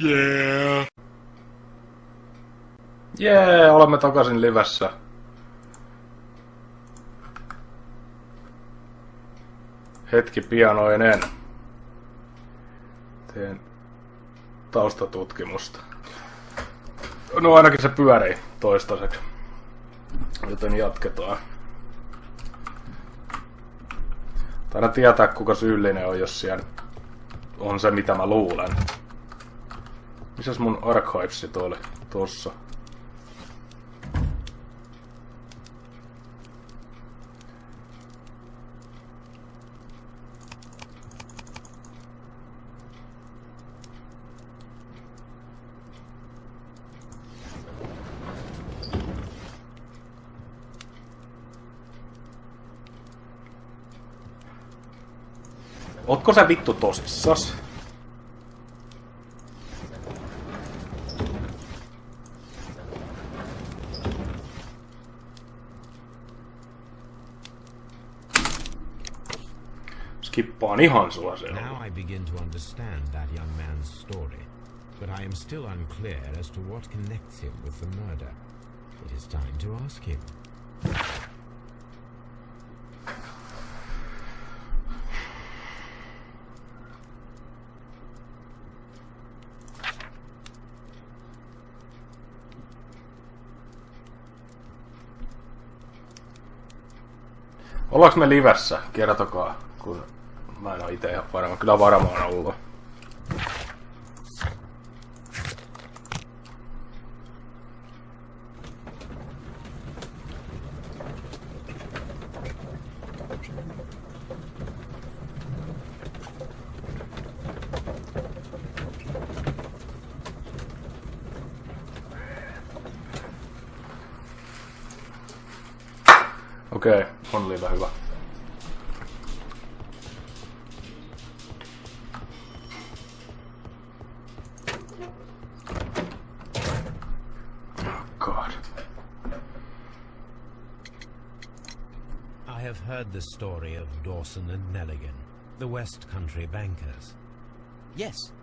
Yeah. Jee, olemme takaisin livessä. Hetki pianoinen. Teen taustatutkimusta. No ainakin se pyörii toistaiseksi. Joten jatketaan. Taidan tietää kuka syyllinen on, jos siellä on se mitä mä luulen. Missäs mun archivesit oli? Tossa. Ootko sä vittu tosissas? Skippaan ihan sua se. Now I begin to understand that young man's story, but I am still unclear as to what connects him with the murder. It is time to ask him. Ollaanko me livessä? Kertokaa, kun mä en oo ite ihan varma. Kyllä varmaan ollut. Okei, on live hyvä. Oh God. I have heard the story of Dawson and Nelligan, the West Country bankers. Yes,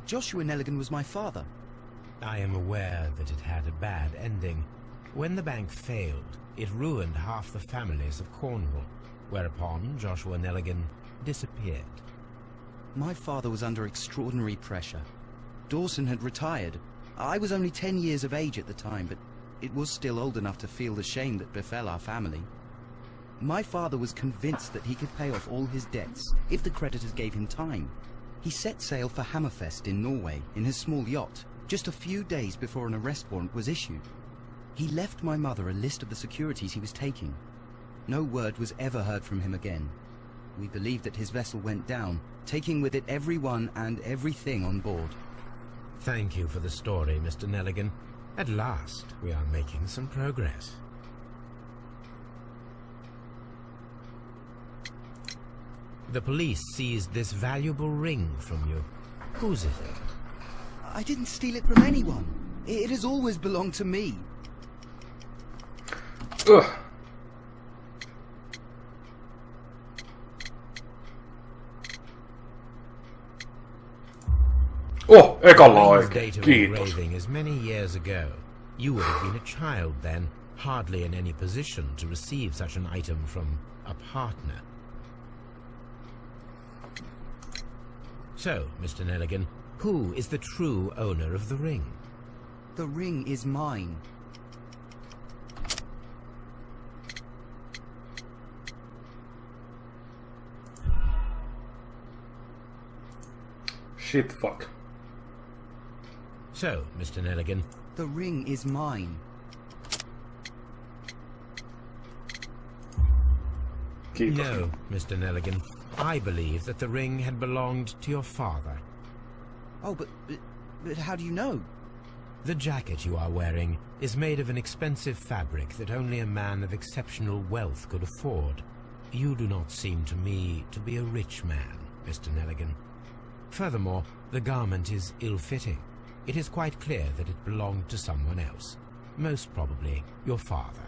Joshua Nelligan was my father. I am aware that it had a bad ending. When the bank failed, it ruined half the families of Cornwall, whereupon Joshua Nelligan disappeared. My father was under extraordinary pressure. Dawson had retired. I was only 10 years of age at the time, but it was still old enough to feel the shame that befell our family. My father was convinced that he could pay off all his debts if the creditors gave him time. He set sail for Hammerfest in Norway in his small yacht, just a few days before an arrest warrant was issued. He left my mother a list of the securities he was taking. No word was ever heard from him again. We believe that his vessel went down, taking with it everyone and everything on board. Thank you for the story, Mr. Nelligan. At last, we are making some progress. The police seized this valuable ring from you. Whose is it? I didn't steal it from anyone. It has always belonged to me. Ugh. Oh, ekalla oikein. Kiitos. As many years ago. You would have been a child then, hardly in any position to receive such an item from a partner. So, Mr. Nelligan, who is the true owner of the ring? The ring is mine. Shit, fuck. So, Mr. Nelligan... The ring is mine. No, Mr. Nelligan. I believe that the ring had belonged to your father. Oh, but how do you know? The jacket you are wearing is made of an expensive fabric that only a man of exceptional wealth could afford. You do not seem to me to be a rich man, Mr. Nelligan. Furthermore, the garment is ill-fitting. It is quite clear that it belonged to someone else, most probably your father.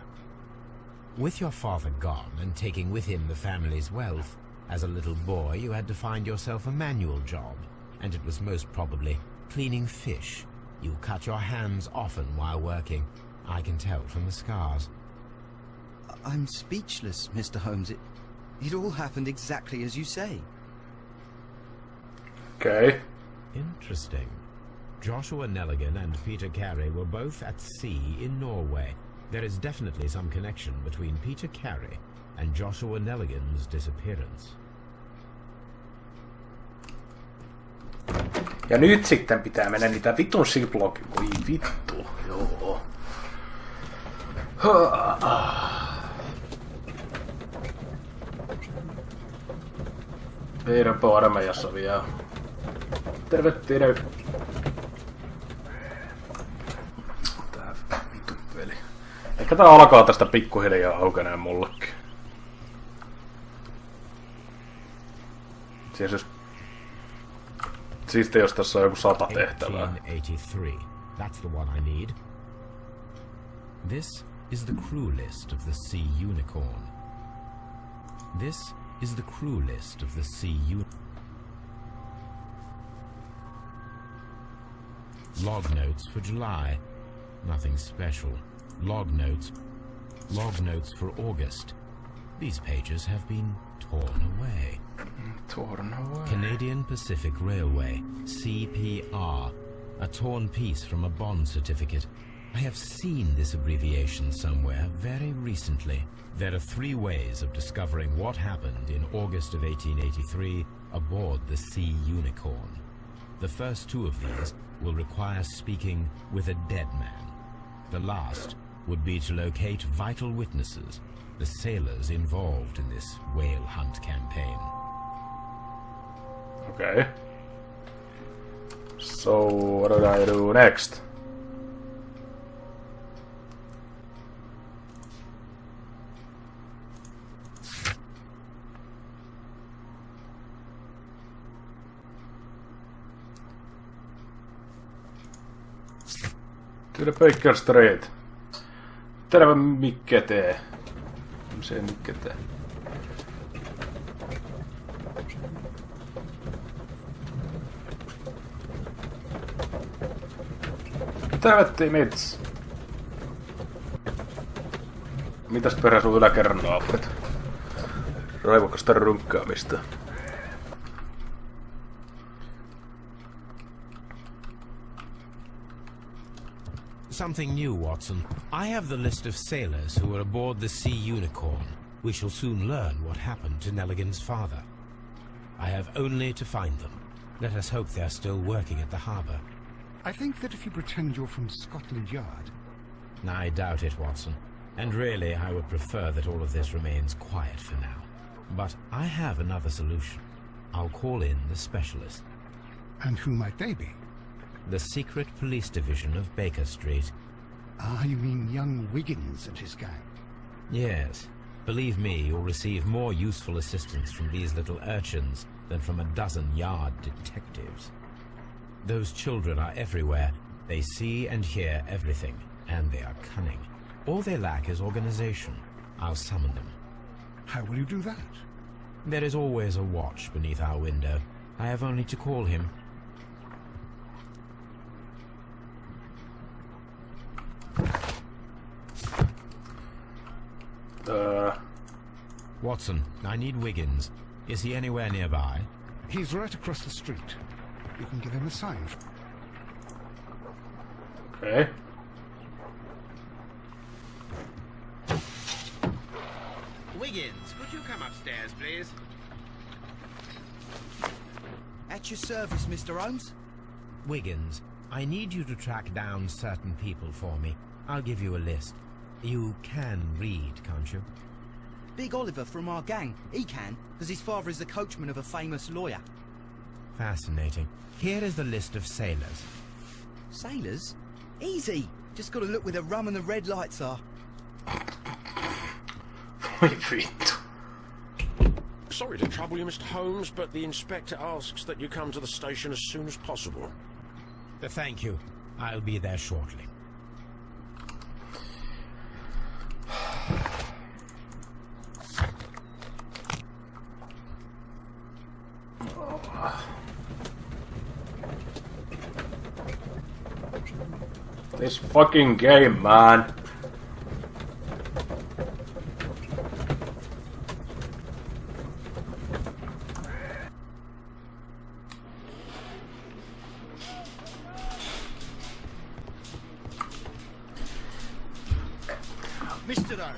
With your father gone and taking with him the family's wealth, as a little boy you had to find yourself a manual job, and it was most probably cleaning fish. You cut your hands often while working. I can tell from the scars. I'm speechless, Mr. Holmes. It all happened exactly as you say. Okay. Interesting. Joshua Nelligan and Peter Carey were both at sea in Norway. There is definitely some connection between Peter Carey and Joshua Nelligan's disappearance. Ja nyt sitten pitää mennä niitä vitun ziplock. Voi vittu. Joo. Meidän armeijassa vielä. Terve. Tää vittu peli. Ehkä tää alkaa tästä pikkuhiljaa aukenee mullekin. Siis jos tässä on joku 100 tehtävää. 1883. That's the one I need. This is the crew list of the Sea Unicorn. This is the crew list of the Sea Unicorn. Log notes for July. Nothing special. Log notes for August. These pages have been torn away. Canadian Pacific Railway, CPR. A torn piece from a bond certificate. I have seen this abbreviation somewhere very recently. There are 3 ways of discovering what happened in August of 1883 aboard the Sea Unicorn. The first 2 of these will require speaking with a dead man. The last would be to locate vital witnesses, the sailors involved in this whale hunt campaign. Okay. So, what do I do next? To the Baker Street. Terve Mikke tee. Se Mikke tee. Tervettiin mits. Mitäs perä sun yläkerran naapurit? Raivokasta runkkaamista. Something new, Watson. I have the list of sailors who were aboard the Sea Unicorn. We shall soon learn what happened to Nelligan's father. I have only to find them. Let us hope they're still working at the harbour. I think that if you pretend you're from Scotland Yard... I doubt it, Watson. And really, I would prefer that all of this remains quiet for now. But I have another solution. I'll call in the specialist. And who might they be? The secret police division of Baker Street. Ah, you mean young Wiggins and his gang? Yes. Believe me, you'll receive more useful assistance from these little urchins than from a dozen yard detectives. Those children are everywhere. They see and hear everything, and they are cunning. All they lack is organization. I'll summon them. How will you do that? There is always a watch beneath our window. I have only to call him. Watson, I need Wiggins. Is he anywhere nearby? He's right across the street. You can give him a sign. Okay. Wiggins, could you come upstairs, please? At your service, Mr. Holmes. Wiggins, I need you to track down certain people for me. I'll give you a list. You can read, can't you? Big Oliver from our gang. He can, because his father is the coachman of a famous lawyer. Fascinating. Here is the list of sailors. Sailors? Easy. Just got to look where the rum and the red lights are. Sorry to trouble you, Mr. Holmes, but the inspector asks that you come to the station as soon as possible. Thank you. I'll be there shortly. This fucking game, man.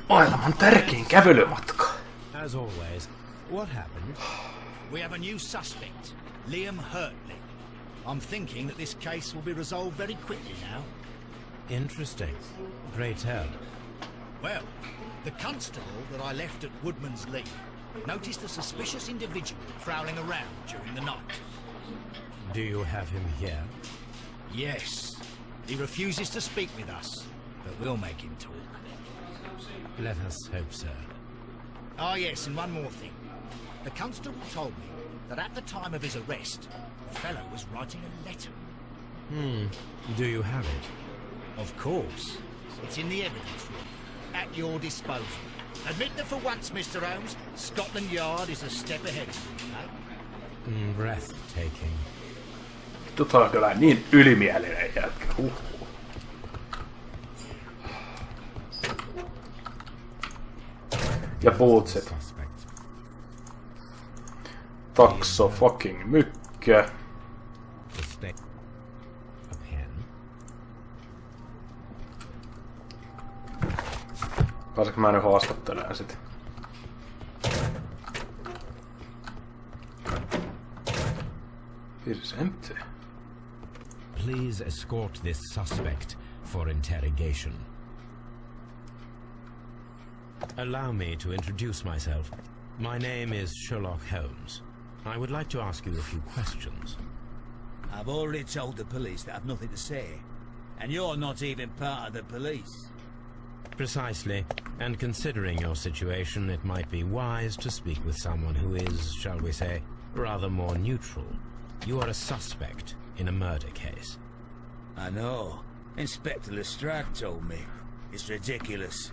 Maailman tärkein kävelymatka. As always, what happened? We have a new suspect, Liam Hurtley. I'm thinking that this case will be resolved very quickly now. Interesting. Pray tell. Well, the constable that I left at Woodman's Lee noticed a suspicious individual prowling around during the night. Do you have him here? Yes. He refuses to speak with us, but we'll make him talk. Let us hope so. Ah, yes, and one more thing. The constable told me that at the time of his arrest, the fellow was writing a letter. Do you have it? Of course. It's in the evidence room, at your disposal. Admit that for once, Mr. Holmes, Scotland Yard is a step ahead of you, eh? Breathtaking. Tota on kyllä niin ylimielinen jätkä. Ja bootsit. Takso fucking mykkä. Pääsenkö mä nyt haastattelemaan sit? It is empty. Please escort this suspect for interrogation. Allow me to introduce myself. My name is Sherlock Holmes. I would like to ask you a few questions. I've already told the police that I've nothing to say. And you're not even part of the police. Precisely. And considering your situation, it might be wise to speak with someone who is, shall we say, rather more neutral. You are a suspect in a murder case. I know. Inspector Lestrade told me. It's ridiculous.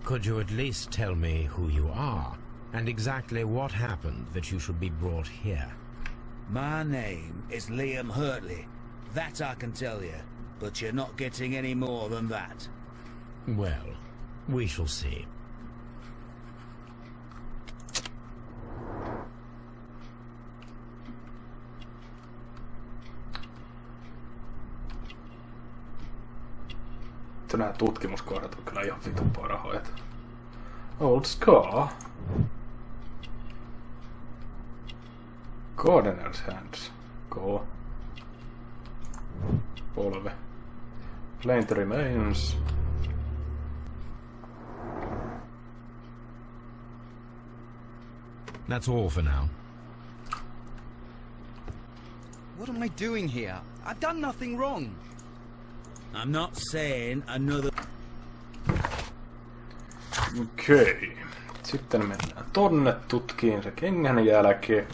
Could you at least tell me who you are, and exactly what happened that you should be brought here? My name is Liam Hurtley. That I can tell you, but you're not getting any more than that. Well, we shall see. Nämä tutkimuskohdat on kyllä ihan vitun parhaita. Old Scar. Gardener's Hands. Go. Polve. Plain Remains. That's all for now. What am I doing here? I've done nothing wrong. I'm not saying another... Okei. Sitten mennään tonne tutkiin se kengänjälki.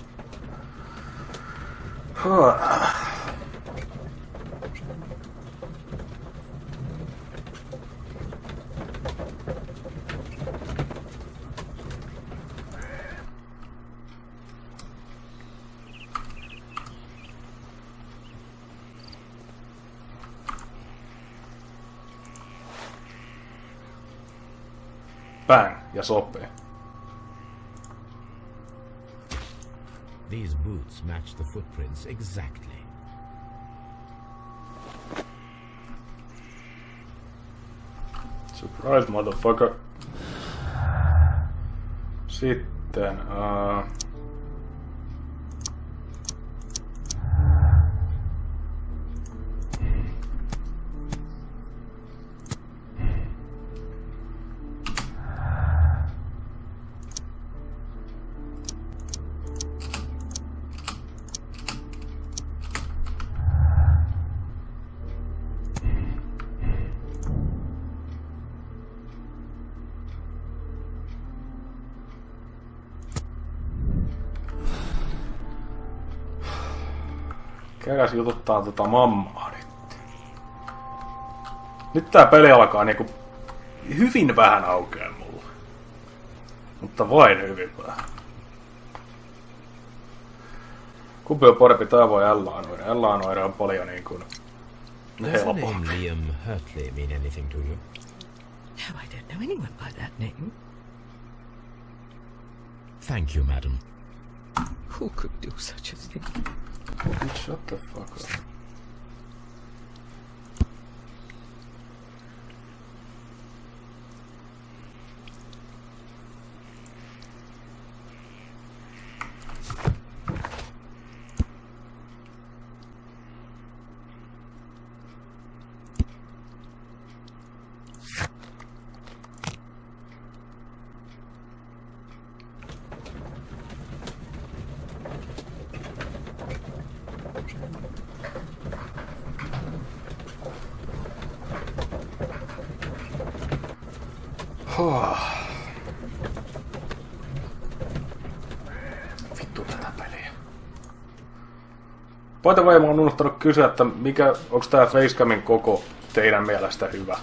Bang, ja sopii. These boots match the footprints exactly. Surprise, motherfucker. Sitten... Käydään jututtaa tota mammaa nyt. Nyt tää peli alkaa niinku hyvin vähän aukeaa mulla. Mutta vain hyvin vähän. Kumpi on parempi, tää voi L-anoida. L-anoida on paljon niin kuin Does the name Liam Hurtley mean anything to you? No, I don't know anyone by that name. Thank you, madam. Who could do such a thing? Shut the fuck up. Vittu tätä peliä. By the way, mä oon unohtanut kysyä, että onks tää facecamin koko teidän mielestä hyvä?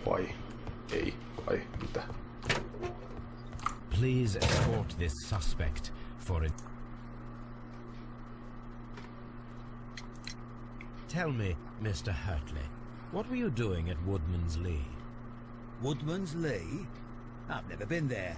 Vai ei? Vai mitä? Please escort this suspect for it. Tell me, Mr. Hurtley, what were you doing at Woodman's Lee? Woodman's Lee? I've never been there.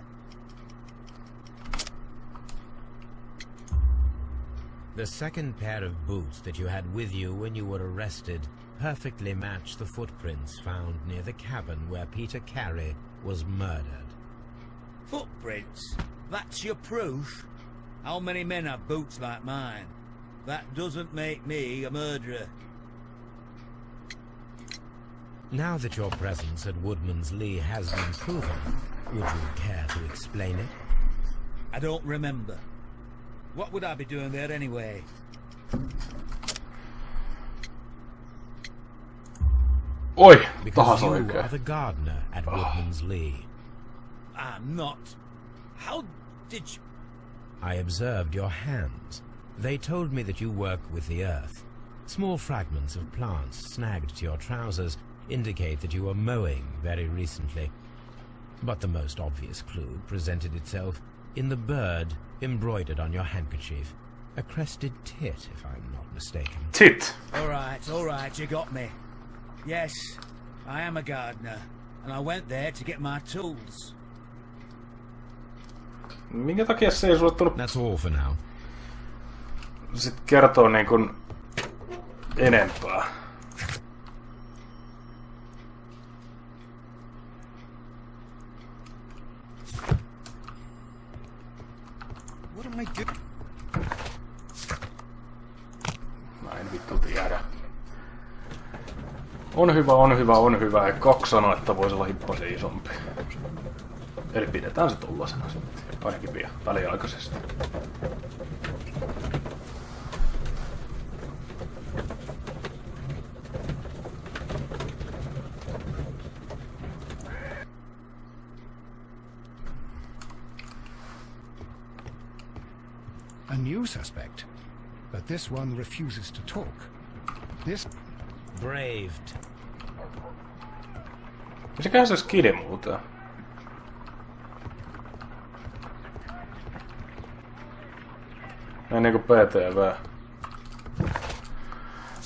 The second pair of boots that you had with you when you were arrested perfectly match the footprints found near the cabin where Peter Carey was murdered. Footprints? That's your proof? How many men have boots like mine? That doesn't make me a murderer. Now that your presence at Woodman's Lee has been proven, would you care to explain it? I don't remember. What would I be doing there anyway? Oi, because you oikein. are the gardener at Woodman's Lee. I'm not. How did you... I observed your hands. They told me that you work with the earth. Small fragments of plants snagged to your trousers indicate that you were mowing very recently. But the most obvious clue presented itself in the bird embroidered on your handkerchief. A crested tit, if I'm not mistaken. Tit! All right, you got me. Yes, I am a gardener, and I went there to get my tools. Minkä takia se ei sulle tullut... That's all for now. Sitten kertoo niin kuin enempää. What am I doing? Mä en vittu tiedä. On hyvä. Ja 2 sanoo, että voisi olla hippasen isompi. Eli pidetään se tollasena sitten. Ainakin vielä väliaikaisesti. A new suspect, but this one refuses to talk. This... Braved. Mikähän se skidi muuten? Näin niinku PTV.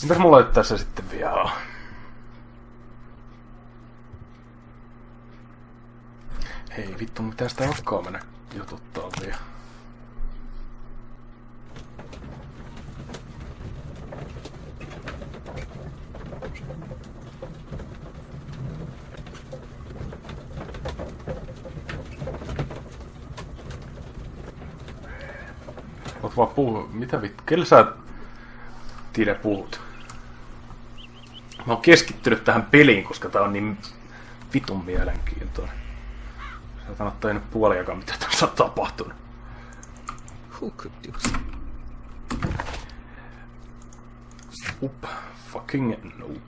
Mitäs mulla nyt tässä sitten vielä on? Hei vittu, mitä sitä alkaa mennä jututtaa vielä? Oot vaan puhu... Mitä vittu? Kelle sä Tide puhut? Mä oon keskittynyt tähän peliin, koska tää on niin vitun mielenkiintoinen. Sä oot tajunut puoliakaan, mitä tässä on tapahtunut. Who could do so? Nope. Fucking nope.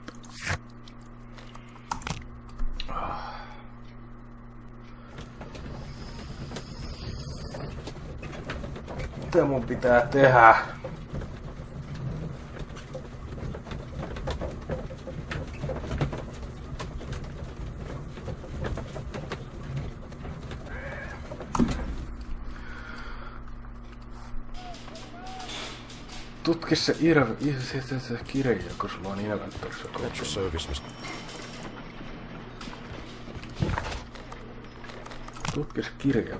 Mitä mun pitää tehdä? Tutki se kirja, kun sulla on inventorissa kotona. Tutki se kirja,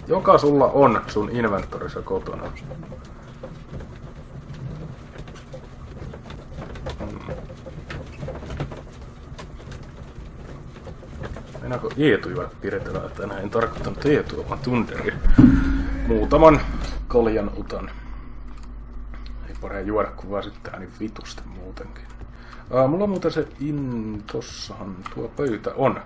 joka sulla on sun inventorissa kotona. Enääkö Eetuja piretellä tänään? En tarkoittanut Eetua, vaan Thunderia. Muutaman kaljan otan. Ei paremmin juoda, kun vaan sitten niin vitusti muutenkin. Mulla on muuten se tossahan tuo pöytä on.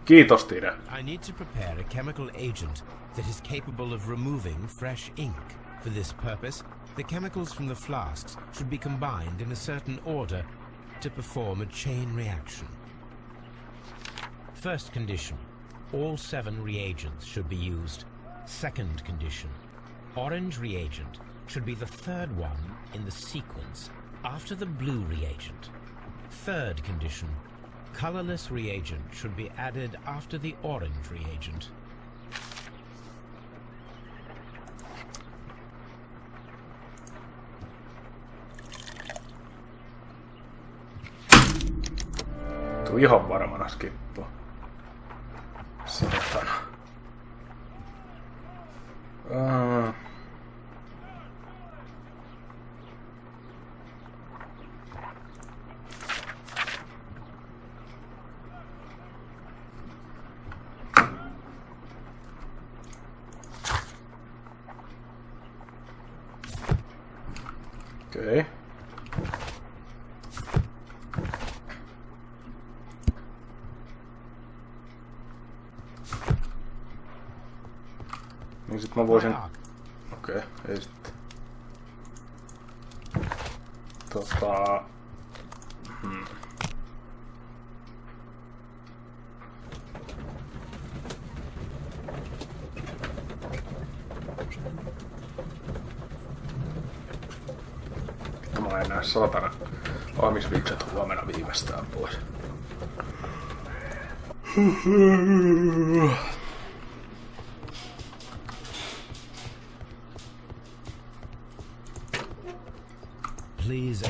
Kiitos, Tide. I need to prepare a chemical agent that is capable of removing fresh ink. For this purpose, the chemicals from the flasks should be combined in a certain order to perform a chain reaction. First condition, all 7 reagents should be used. Second condition, orange reagent should be the third one in the sequence after the blue reagent. Third condition, colorless reagent should be added after the orange reagent. Tuu ihan varmana skippua. Satana. Okei. Niin sit mä voisin... Okei, ei sitten. Mä en näe saatana aamisvikset huomenna viimeistään pois. Please.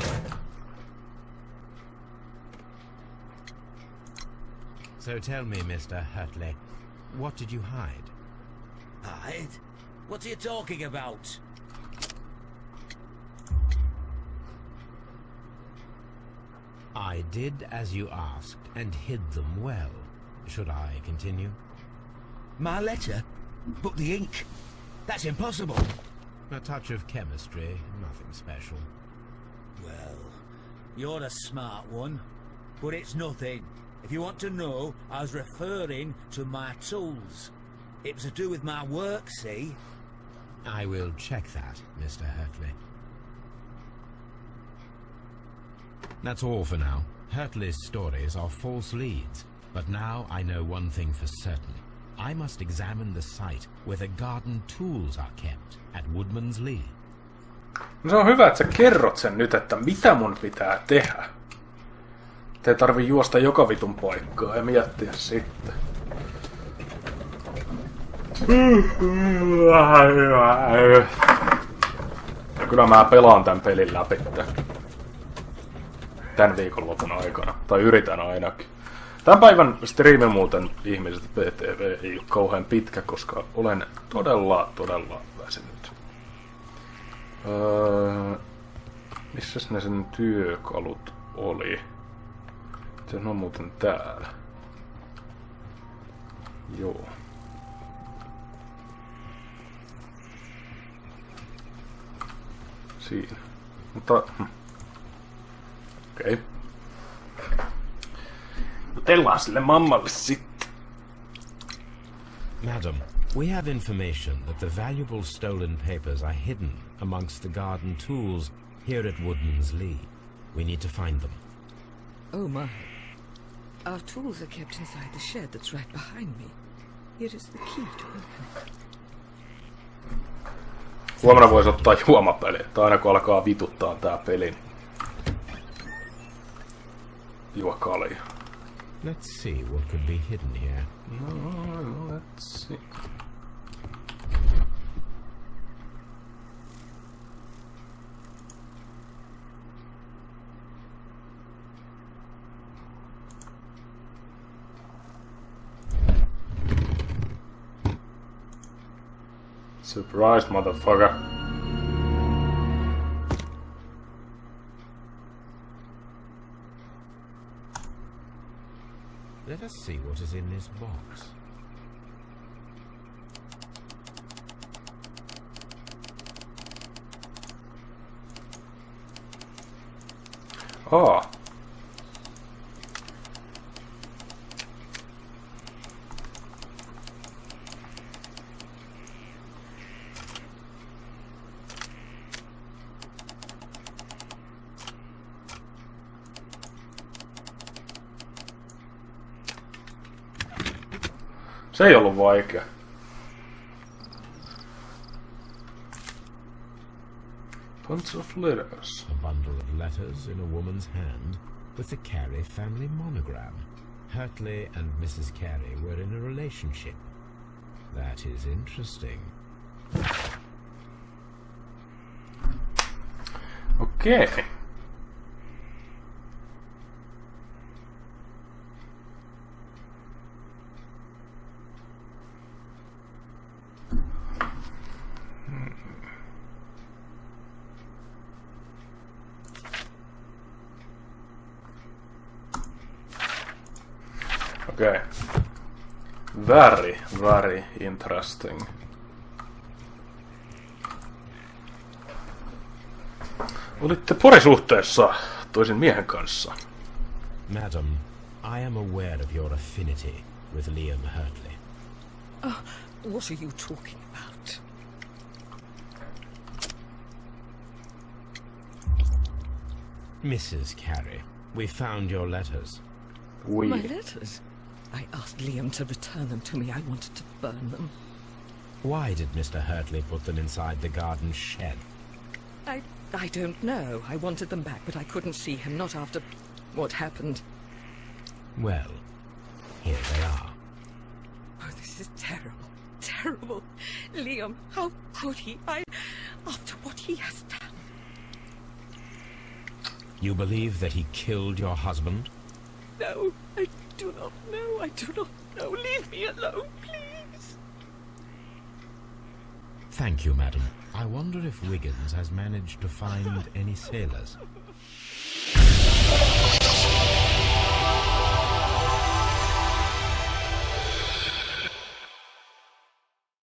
So tell me, Mr. Hurtley, what did you hide? Hide? What are you talking about? I did as you asked and hid them well. Should I continue? My letter? But the ink? That's impossible. A touch of chemistry, nothing special. Well, you're a smart one, but it's nothing. If you want to know, I was referring to my tools. It was to do with my work, see? I will check that, Mr. Hurtley. That's all for now. Hurtley's stories are false leads, but now I know one thing for certain. I must examine the site where the garden tools are kept at Woodman's Lee. No se on hyvä, että sä kerrot sen nyt, että mitä mun pitää tehdä. Ei tarvi juosta joka vitun paikkaa ja miettiä sitten. Ja kyllä mä pelaan tän pelin läpi tän viikonlopun aikana. Tai yritän ainakin. Tämän päivän striimi muuten ihmiset PTV ei ole kauhean pitkä, koska olen todella väsynyt. Missäs ne sen työkalut oli? Se on muuten täällä. Joo. Siinä. Mutta... Okei. Jutellaan sille mammalle sitten. Madam, we have information that the valuable stolen papers are hidden amongst the garden tools here at Woodman's Lee. We need to find them. Oh my. Our tools are kept inside the shed that's right behind me. Here is the key to open. Huomenna voisi ottaa juomapeliä, tai aina kun alkaa vituttaa tää peli. Juo kalja. Let's see what could be hidden here. No, let's see. Surprise, motherfucker. Let us see what is in this box. Oh. Se ei ollut vaikea. Bunch of letters. A bundle of letters in a woman's hand with the Carey family monogram. Hurtley and Mrs. Carey were in a relationship. That is interesting. Okay. Okay. Very interesting. Olitte parisuhteessa toisen miehen kanssa. Madam, I am aware of your affinity with Liam Hurtley. Oh, what are you talking about? Mrs. Carey, we found your letters. We. My letters? I asked Liam to return them to me. I wanted to burn them. Why did Mr. Hurtley put them inside the garden shed? I don't know. I wanted them back, but I couldn't see him, not after what happened. Well, here they are. Oh, this is terrible. Terrible. Liam, how could he? After what he has done. You believe that he killed your husband? No, I do not know. I do not know. Leave me alone, please. Thank you, madam. I wonder if Wiggins has managed to find any sailors.